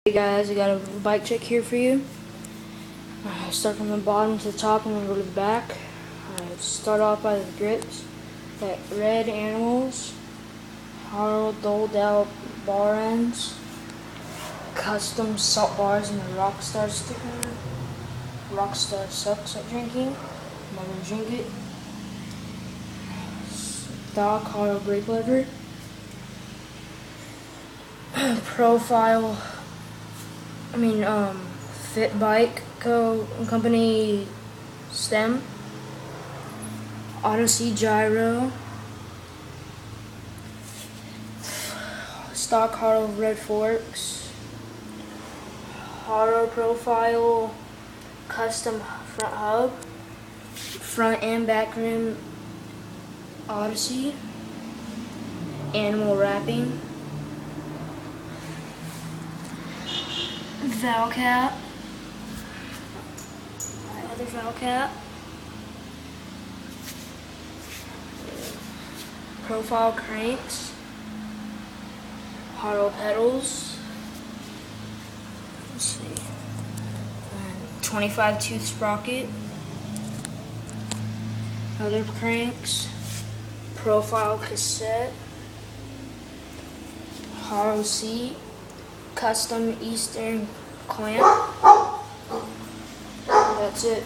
Hey guys, I got a bike check here for you. Start from the bottom to the top and then go to the back. Start off by the grips. Got red animals, Haro doled out bar ends, custom salt bars and a Rockstar sticker. Rockstar sucks at drinking. I'm not gonna drink it. Stock Haro brake lever. Profile. Fit Bike Company stem, Odyssey gyro, stock Haro red forks, Haro profile custom front hub, front and back rim Odyssey, animal wrapping. Valve cap, other valve cap, profile cranks, Haro pedals, let's see, 25 tooth sprocket, other cranks, profile cassette, Haro seat, custom Eastern clamp. That's it.